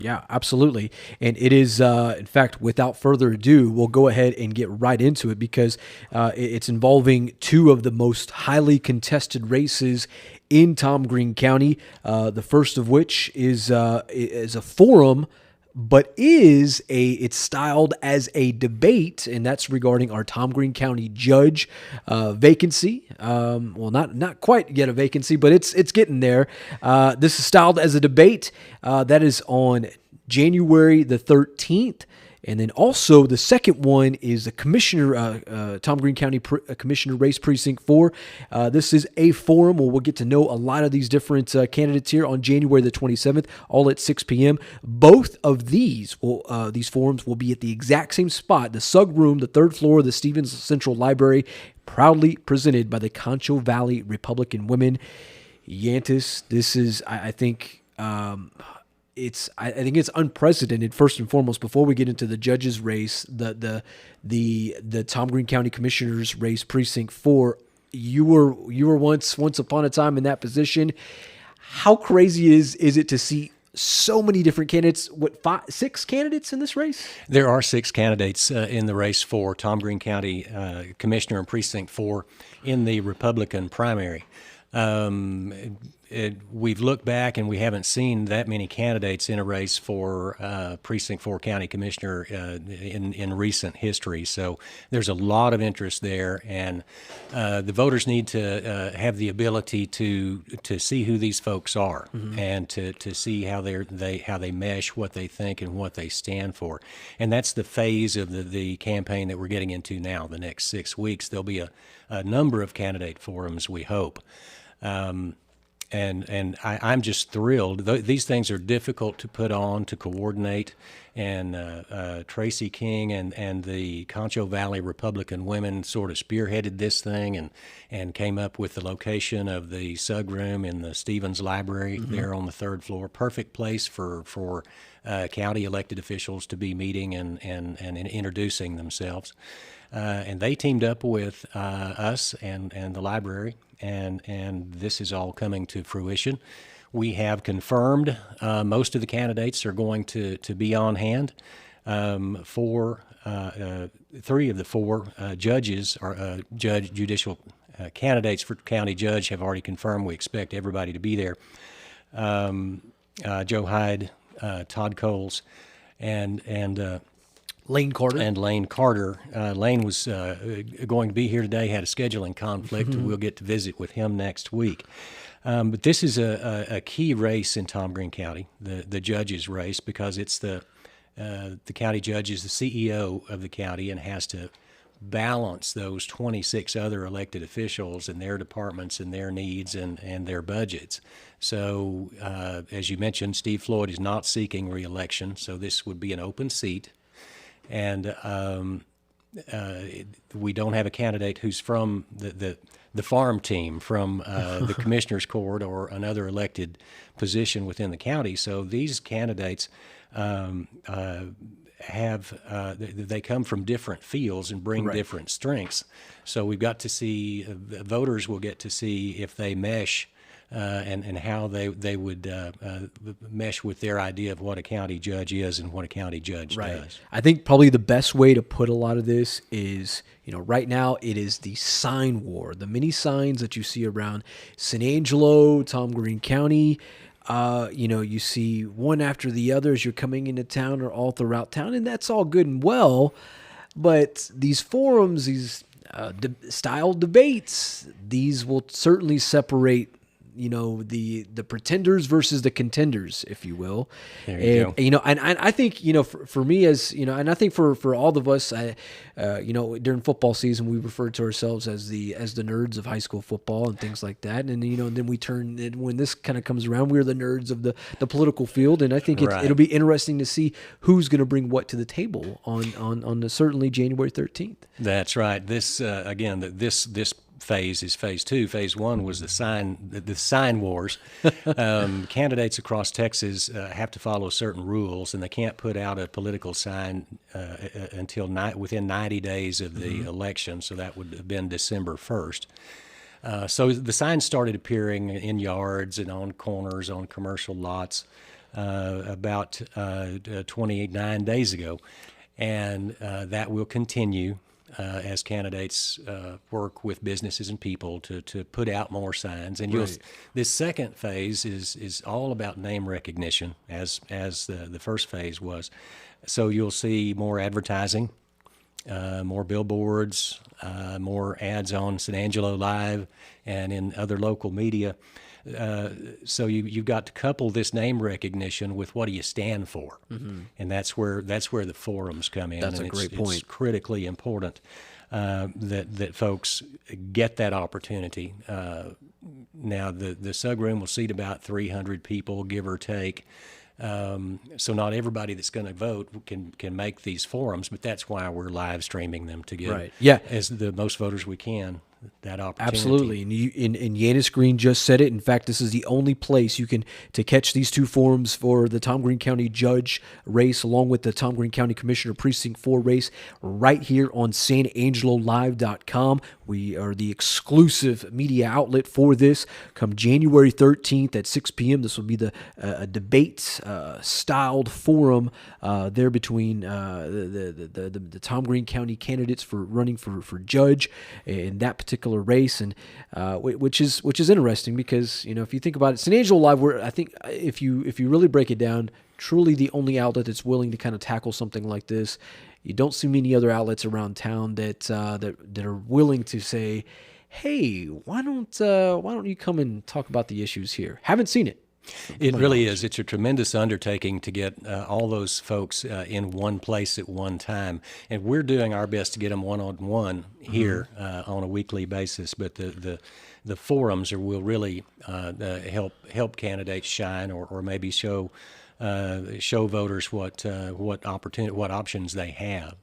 Yeah, absolutely. And it is, in fact, without further ado, we'll go ahead and get right into it because it's involving two of the most highly contested races in Tom Green County. The first of which is a forum, but it's styled as a debate, and that's regarding our Tom Green County judge vacancy. Well, not quite yet a vacancy, but it's getting there. This is styled as a debate. That is on January the 13th. And then also the second one is the commissioner, Tom Green County Commissioner Race Precinct 4. This is a forum where we'll get to know a lot of these different candidates here on January the 27th, all at 6 p.m. Both of these forums will be at the exact same spot, the Sug Room, the third floor of the Stevens Central Library, proudly presented by the Concho Valley Republican Women. Yantis, this is, I think... I think it's unprecedented. First and foremost, before we get into the judges race, the Tom Green County Commissioners Race Precinct 4, you were once upon a time in that position. How crazy is it to see so many different candidates? Six candidates in this race? There are six candidates in the race for Tom Green County Commissioner in Precinct 4 in the Republican primary. We've looked back and we haven't seen that many candidates in a race for Precinct 4 County Commissioner in recent history. So there's a lot of interest there, and the voters need to have the ability to see who these folks are, mm-hmm. and to see how they mesh what they think and what they stand for. And that's the phase of the campaign that we're getting into now. The next 6 weeks, there'll be a number of candidate forums, we hope. And I'm just thrilled. These things are difficult to put on, to coordinate, and Tracy King and the Concho Valley Republican Women sort of spearheaded this thing and came up with the location of the Sug Room in the Stevens Library, mm-hmm. there on the third floor. Perfect place for county elected officials to be meeting and introducing themselves. And they teamed up with us and the library, and this is all coming to fruition. We have confirmed most of the candidates are going to be on hand. Three of the four judges, or judicial candidates for county judge, have already confirmed. We expect everybody to be there. Joe Hyde, Todd Coles, and Lane Carter. Lane was going to be here today, had a scheduling conflict. Mm-hmm. We'll get to visit with him next week. But this is a key race in Tom Green County, the judges race, because it's the county judge is the CEO of the county and has to balance those 26 other elected officials and their departments and their needs and their budgets. So, as you mentioned, Steve Floyd is not seeking re-election, so this would be an open seat. And we don't have a candidate who's from the farm team, from the commissioner's court or another elected position within the county. So these candidates they come from different fields and bring different strengths. So we've got to see, voters will get to see if they mesh and how they would mesh with their idea of what a county judge is and what a county judge does. I think probably the best way to put a lot of this is, right now it is the sign war. The many signs that you see around San Angelo, Tom Green County, you see one after the other as you're coming into town or all throughout town, and that's all good and well. But these forums, these style debates, these will certainly separate the pretenders versus the contenders, if you will. There you go. And I think, for me as, and I think for all of us, during football season, we refer to ourselves as the nerds of high school football and things like that. And, then we turn, when this kind of comes around, we're the nerds of the political field. And I think it'll be interesting to see who's going to bring what to the table on certainly January 13th. That's right. This, again, this phase is phase two. Phase one was the sign wars. Candidates across Texas have to follow certain rules, and they can't put out a political sign until within 90 days of the election. So that would have been December 1st. So the signs started appearing in yards and on corners, on commercial lots. about 29 days ago. And that will continue as candidates work with businesses and people to put out more signs. And this second phase is all about name recognition, as the first phase was. So you'll see more advertising, more billboards, more ads on San Angelo Live and in other local media. So you've got to couple this name recognition with what do you stand for, and that's where the forums come in. That's and a great point. It's critically important that folks get that opportunity. Now the Sugroom will seat about 300 people, give or take. So not everybody that's going to vote can make these forums, but that's why we're live streaming them to get as the most voters we can that opportunity. Absolutely, and Yantis Green just said it. In fact, this is the only place you can to catch these two forums for the Tom Green County Judge race, along with the Tom Green County Commissioner Precinct 4 race, right here on SanAngeloLive.com. We are the exclusive media outlet for this. Come January 13th at 6 p.m., this will be the debate-styled forum there between the Tom Green County candidates for running for judge in that particular race, and which is interesting because if you think about it, San Angelo Live, I think if you really break it down, truly the only outlet that's willing to kind of tackle something like this. You don't see many other outlets around town that are willing to say, "Hey, why don't you come and talk about the issues here?" Haven't seen it. It really is. It's a tremendous undertaking to get all those folks in one place at one time, and we're doing our best to get them one-on-one here on a weekly basis. But the forums will really help candidates shine, or maybe show voters what options they have.